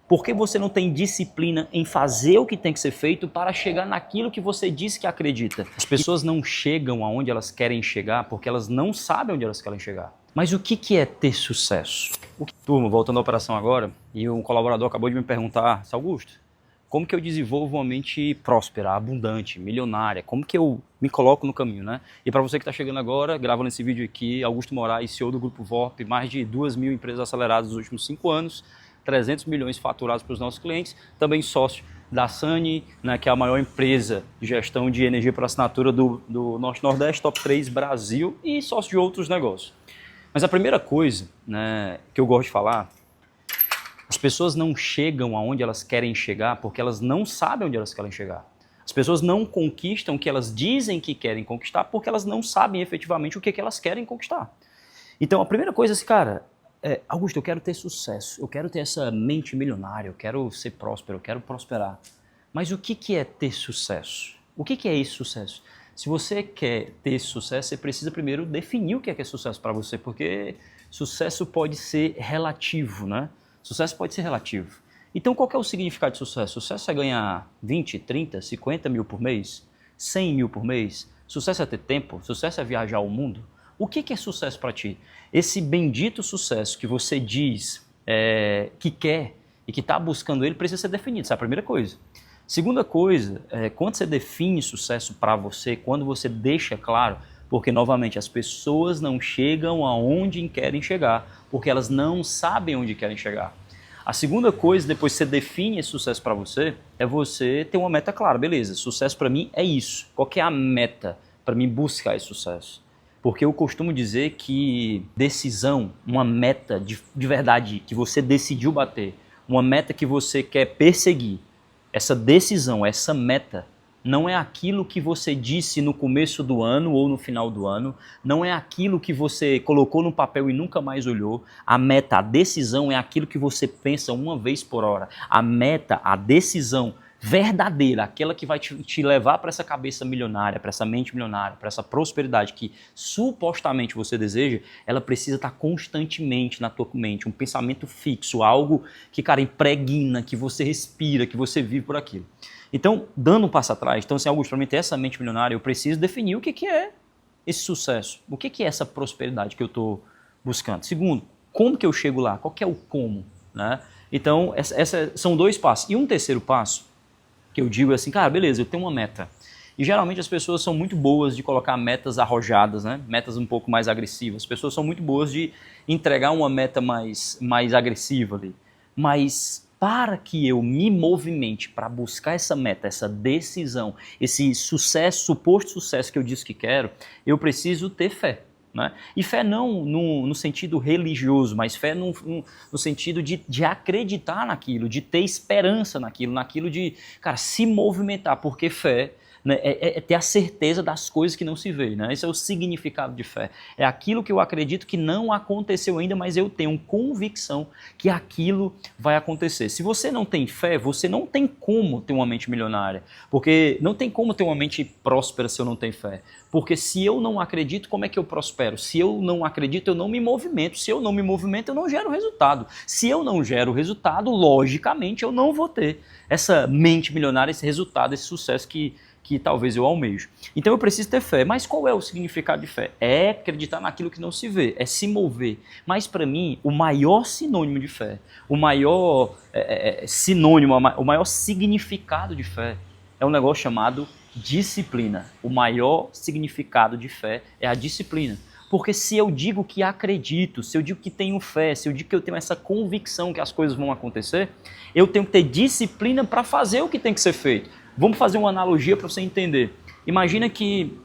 Por que você não tem disciplina em fazer o que tem que ser feito para chegar naquilo que você disse que acredita? As pessoas não chegam aonde elas querem chegar porque elas não sabem onde elas querem chegar. Mas o que é ter sucesso? Turma, voltando à operação agora, e um colaborador acabou de me perguntar, Augusto, como que eu desenvolvo uma mente próspera, abundante, milionária? Como que eu me coloco no caminho, né? E para você que está chegando agora, gravando esse vídeo aqui, Augusto Moraes, CEO do Grupo VORP, mais de 2.000 empresas aceleradas nos últimos 5 anos, 300 milhões faturados para os nossos clientes, também sócio da Sani, né, que é a maior empresa de gestão de energia por assinatura do Norte-Nordeste, top 3 Brasil, e sócio de outros negócios. Mas a primeira coisa, né, que eu gosto de falar, as pessoas não chegam aonde elas querem chegar porque elas não sabem onde elas querem chegar. As pessoas não conquistam o que elas dizem que querem conquistar porque elas não sabem efetivamente o que elas querem conquistar. Então a primeira coisa é assim, cara, Augusto, eu quero ter sucesso, eu quero ter essa mente milionária, eu quero ser próspero, eu quero prosperar. Mas o que é ter sucesso? O que é esse sucesso? Se você quer ter sucesso, você precisa primeiro definir o que é sucesso para você, porque sucesso pode ser relativo, né? Sucesso pode ser relativo. Então qual que é o significado de sucesso? Sucesso é ganhar 20, 30, 50 mil por mês? 100 mil por mês? Sucesso é ter tempo? Sucesso é viajar ao mundo? O que é sucesso para ti? Esse bendito sucesso que você diz que quer e que está buscando ele precisa ser definido, essa é a primeira coisa. Segunda coisa, quando você define sucesso para você, quando você deixa claro, porque novamente as pessoas não chegam aonde querem chegar, porque elas não sabem onde querem chegar. A segunda coisa, depois que você define esse sucesso para você, é você ter uma meta clara. Beleza, sucesso para mim é isso. Qual que é a meta para mim buscar esse sucesso? Porque eu costumo dizer que decisão, uma meta de verdade que você decidiu bater, uma meta que você quer perseguir, essa decisão, essa meta, não é aquilo que você disse no começo do ano ou no final do ano, não é aquilo que você colocou no papel e nunca mais olhou. A meta, a decisão é aquilo que você pensa uma vez por hora. A meta, a decisão verdadeira, aquela que vai te levar para essa cabeça milionária, para essa mente milionária, para essa prosperidade que supostamente você deseja, ela precisa estar constantemente na tua mente, um pensamento fixo, algo que, cara, impregna, que você respira, que você vive por aquilo. Então, dando um passo atrás, então assim, Augusto, para mim ter essa mente milionária, eu preciso definir o que é esse sucesso, o que é essa prosperidade que eu estou buscando. Segundo, como que eu chego lá? Qual que é o como? Né? Então, são 2 passos. E um terceiro passo, que eu digo assim, cara, beleza, eu tenho uma meta. E geralmente as pessoas são muito boas de colocar metas arrojadas, né? Metas um pouco mais agressivas. As pessoas são muito boas de entregar uma meta mais agressiva ali. Mas para que eu me movimente para buscar essa meta, essa decisão, esse sucesso, suposto sucesso que eu disse que quero, eu preciso ter fé. Né? E fé não no sentido religioso, mas fé no sentido de acreditar naquilo, de ter esperança naquilo de, cara, se movimentar, porque fé, né, é ter a certeza das coisas que não se vê, né? Esse é o significado de fé. É aquilo que eu acredito que não aconteceu ainda, mas eu tenho convicção que aquilo vai acontecer. Se você não tem fé, você não tem como ter uma mente milionária, porque não tem como ter uma mente próspera se eu não tenho fé. Porque se eu não acredito, como é que eu prospero? Se eu não acredito, eu não me movimento. Se eu não me movimento, eu não gero resultado. Se eu não gero resultado, logicamente eu não vou ter essa mente milionária, esse resultado, esse sucesso que talvez eu almejo. Então eu preciso ter fé. Mas qual é o significado de fé? É acreditar naquilo que não se vê, é se mover. Mas para mim, o maior sinônimo de fé, o maior sinônimo, o maior significado de fé é um negócio chamado disciplina. O maior significado de fé é a disciplina. Porque se eu digo que acredito, se eu digo que tenho fé, se eu digo que eu tenho essa convicção que as coisas vão acontecer, eu tenho que ter disciplina para fazer o que tem que ser feito. Vamos fazer uma analogia para você entender. Imagina que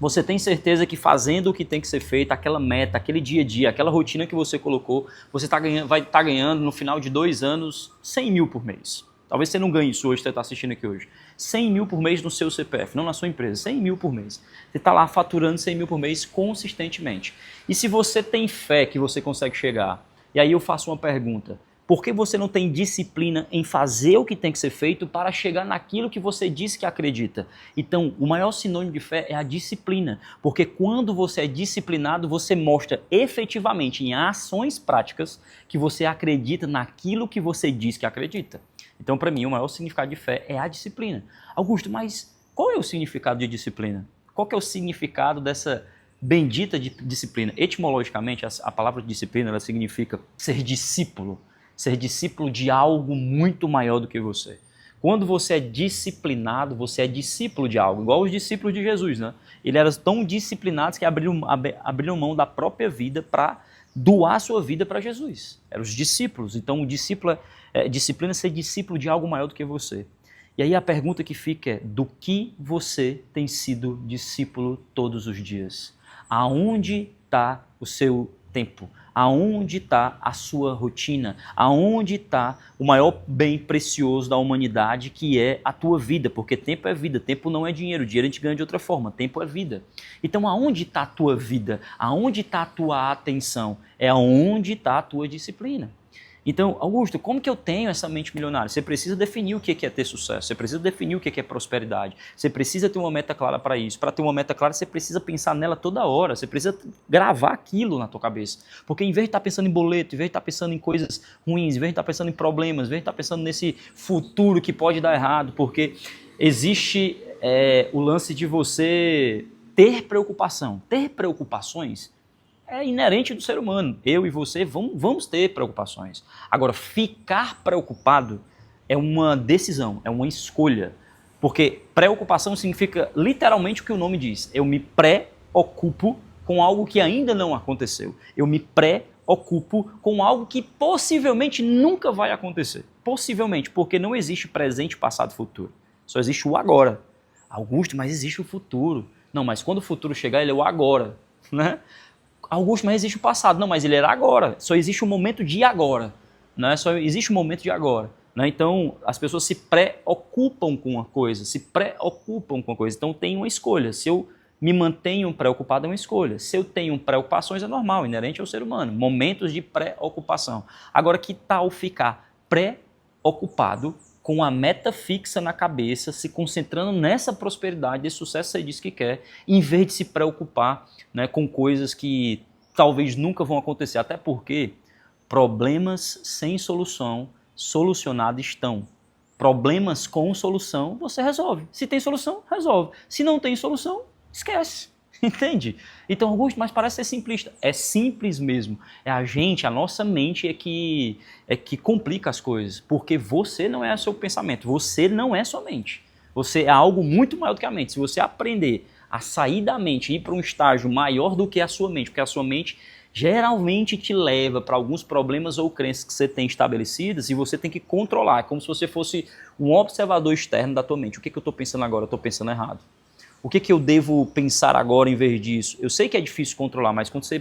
você tem certeza que fazendo o que tem que ser feito, aquela meta, aquele dia a dia, aquela rotina que você colocou, você vai estar ganhando no final de 2 anos 100 mil por mês. Talvez você não ganhe isso hoje, você está assistindo aqui hoje. 100 mil por mês no seu CPF, não na sua empresa, 100 mil por mês. Você está lá faturando 100 mil por mês consistentemente. E se você tem fé que você consegue chegar, e aí eu faço uma pergunta, Por que você não tem disciplina em fazer o que tem que ser feito para chegar naquilo que você disse que acredita? Então, o maior sinônimo de fé é a disciplina, porque quando você é disciplinado, você mostra efetivamente em ações práticas que você acredita naquilo que você diz que acredita. Então, para mim, o maior significado de fé é a disciplina. Augusto, mas qual é o significado de disciplina? Qual que é o significado dessa bendita disciplina? Etimologicamente, a palavra disciplina ela significa ser discípulo de algo muito maior do que você. Quando você é disciplinado, você é discípulo de algo, igual os discípulos de Jesus, né? Eles eram tão disciplinados que abriram mão da própria vida para doar sua vida para Jesus. Eram os discípulos. Então, o discípulo disciplina é ser discípulo de algo maior do que você. E aí a pergunta que fica é: do que você tem sido discípulo todos os dias? Aonde está o seu tempo? Aonde está a sua rotina? Aonde está o maior bem precioso da humanidade, que é a tua vida? Porque tempo é vida, tempo não é dinheiro, dinheiro a gente ganha de outra forma, tempo é vida. Então aonde está a tua vida? Aonde está a tua atenção? É aonde está a tua disciplina. Então, Augusto, como que eu tenho essa mente milionária? Você precisa definir o que é ter sucesso, você precisa definir o que é prosperidade, você precisa ter uma meta clara para isso. Para ter uma meta clara, você precisa pensar nela toda hora, você precisa gravar aquilo na tua cabeça. Porque em vez de estar pensando em boleto, em vez de estar pensando em coisas ruins, em vez de estar pensando em problemas, em vez de estar pensando nesse futuro que pode dar errado, porque existe o lance de você ter preocupação. Ter preocupações é inerente do ser humano. Eu e você vamos ter preocupações. Agora, ficar preocupado é uma decisão, é uma escolha. Porque preocupação significa literalmente o que o nome diz. Eu me preocupo com algo que ainda não aconteceu. Eu me preocupo com algo que possivelmente nunca vai acontecer. Possivelmente, porque não existe presente, passado e futuro. Só existe o agora. Augusto, mas existe o futuro. Não, mas quando o futuro chegar, ele é o agora, né? Augusto, mas existe o passado. Não, mas ele era agora. Só existe o momento de agora. Né? Só existe o momento de agora. Né? Então, as pessoas se preocupam com uma coisa. Então, tem uma escolha. Se eu me mantenho preocupado, é uma escolha. Se eu tenho preocupações, é normal, inerente ao ser humano. Momentos de preocupação. Agora, que tal ficar preocupado com a meta fixa na cabeça, se concentrando nessa prosperidade, esse sucesso que você disse que quer, em vez de se preocupar, né, com coisas que talvez nunca vão acontecer, até porque problemas sem solução, solucionados estão. Problemas com solução, você resolve. Se tem solução, resolve. Se não tem solução, esquece. Entende? Então, Augusto, mas parece ser simplista. É simples mesmo. É a nossa mente é que complica as coisas. Porque você não é seu pensamento, você não é sua mente. Você é algo muito maior do que a mente. Se você aprender a sair da mente e ir para um estágio maior do que a sua mente, porque a sua mente geralmente te leva para alguns problemas ou crenças que você tem estabelecidas e você tem que controlar. É como se você fosse um observador externo da tua mente. O que eu estou pensando agora? Eu estou pensando errado. O que eu devo pensar agora em vez disso? Eu sei que é difícil controlar, mas quando você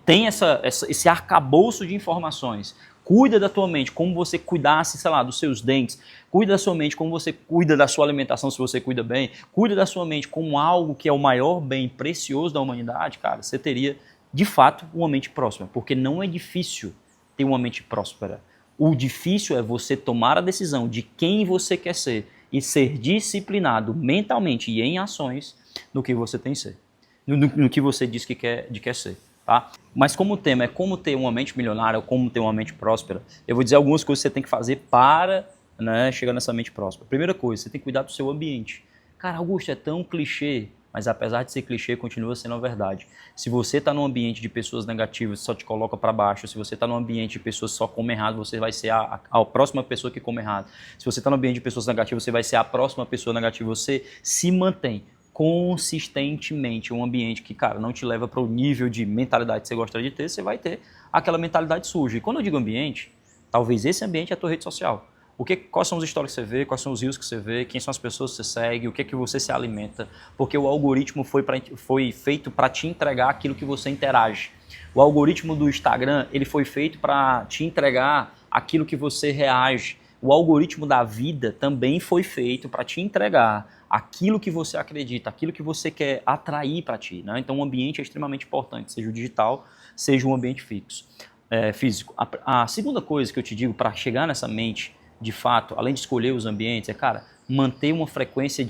tem esse arcabouço de informações, cuida da tua mente como você cuidasse, sei lá, dos seus dentes, cuida da sua mente como você cuida da sua alimentação, se você cuida bem, cuida da sua mente como algo que é o maior bem precioso da humanidade, cara, você teria, de fato, uma mente próspera, porque não é difícil ter uma mente próspera. O difícil é você tomar a decisão de quem você quer ser e ser disciplinado mentalmente e em ações no que você tem que ser, no que você diz que quer ser. Tá? Mas como o tema é como ter uma mente milionária ou como ter uma mente próspera, eu vou dizer algumas coisas que você tem que fazer para, né, chegar nessa mente próspera. Primeira coisa, você tem que cuidar do seu ambiente. Cara, Augusto, é tão clichê, mas apesar de ser clichê, continua sendo a verdade. Se você está num ambiente de pessoas negativas, só te coloca para baixo. Se você está num ambiente de pessoas que só comem errado, você vai ser a próxima pessoa que come errado. Se você está num ambiente de pessoas negativas, você vai ser a próxima pessoa negativa. Você se mantém consistentemente um ambiente que, cara, não te leva para o nível de mentalidade que você gostaria de ter, você vai ter aquela mentalidade suja. E quando eu digo ambiente, talvez esse ambiente é a tua rede social. Quais são os stories que você vê, quais são os reels que você vê, quem são as pessoas que você segue, o que é que você se alimenta, porque o algoritmo foi feito para te entregar aquilo que você interage. O algoritmo do Instagram, ele foi feito para te entregar aquilo que você reage. O algoritmo da vida também foi feito para te entregar aquilo que você acredita, aquilo que você quer atrair para ti, né? Então o ambiente é extremamente importante, seja o digital, seja um ambiente fixo. físico. A segunda coisa que eu te digo para chegar nessa mente, de fato, além de escolher os ambientes, é, cara, manter uma frequência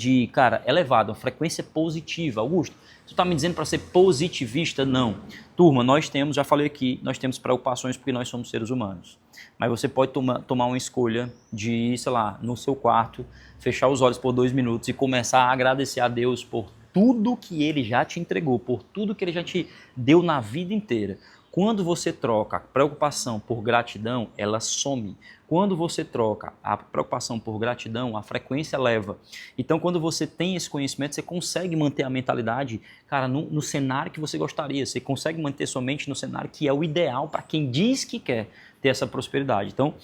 elevada, uma frequência positiva. Augusto, tu tá me dizendo para ser positivista? Não. Turma, já falei aqui, nós temos preocupações porque nós somos seres humanos. Mas você pode tomar uma escolha de, sei lá, no seu quarto, fechar os olhos por 2 minutos e começar a agradecer a Deus por tudo que Ele já te entregou, por tudo que Ele já te deu na vida inteira. Quando você troca a preocupação por gratidão, ela some. Quando você troca a preocupação por gratidão, a frequência eleva. Então, quando você tem esse conhecimento, você consegue manter a mentalidade, cara, no cenário que você gostaria. Você consegue manter sua mente no cenário que é o ideal para quem diz que quer ter essa prosperidade. Então,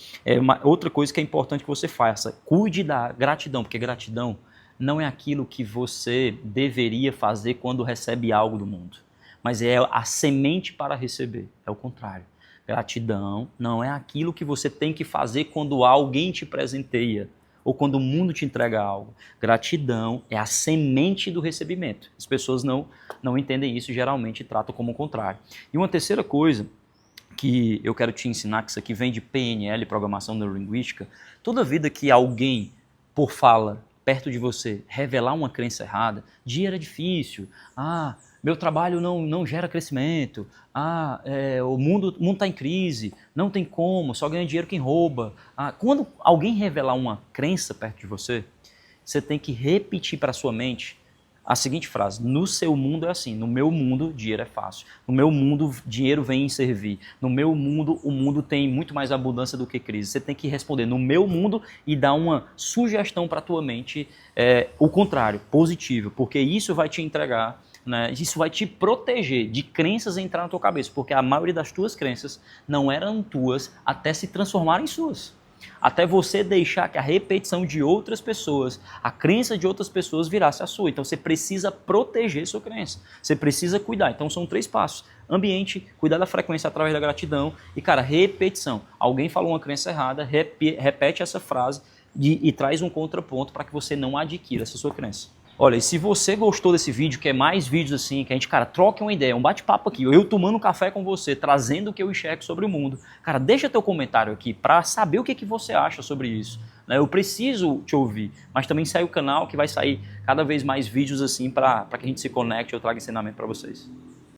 outra coisa que é importante que você faça, cuide da gratidão, porque gratidão não é aquilo que você deveria fazer quando recebe algo do mundo, mas é a semente para receber, é o contrário. Gratidão não é aquilo que você tem que fazer quando alguém te presenteia ou quando o mundo te entrega algo. Gratidão é a semente do recebimento. As pessoas não entendem isso e geralmente tratam como o contrário. E uma terceira coisa que eu quero te ensinar, que isso aqui vem de PNL, Programação Neurolinguística, toda vida que alguém, por fala, perto de você, revelar uma crença errada, dinheiro é difícil, meu trabalho não gera crescimento, o mundo está em crise, não tem como, só ganha dinheiro quem rouba. Quando alguém revelar uma crença perto de você, você tem que repetir para a sua mente a seguinte frase: no seu mundo é assim, no meu mundo dinheiro é fácil, no meu mundo dinheiro vem em servir, no meu mundo o mundo tem muito mais abundância do que crise. Você tem que responder no meu mundo e dar uma sugestão para a tua mente, o contrário, positivo, porque isso vai te entregar, né, isso vai te proteger de crenças entrar na tua cabeça, porque a maioria das tuas crenças não eram tuas até se transformarem em suas. Até você deixar que a repetição de outras pessoas, a crença de outras pessoas virasse a sua. Então você precisa proteger sua crença, você precisa cuidar. Então são 3 passos: ambiente, cuidar da frequência através da gratidão e, cara, repetição. Alguém falou uma crença errada, repete essa frase e traz um contraponto para que você não adquira essa sua crença. Olha, e se você gostou desse vídeo, quer mais vídeos assim, que a gente, cara, troque uma ideia, um bate-papo aqui, eu tomando café com você, trazendo o que eu enxergo sobre o mundo, cara, deixa teu comentário aqui para saber o que você acha sobre isso. Né? Eu preciso te ouvir, mas também segue o canal que vai sair cada vez mais vídeos assim para que a gente se conecte e eu traga ensinamento para vocês.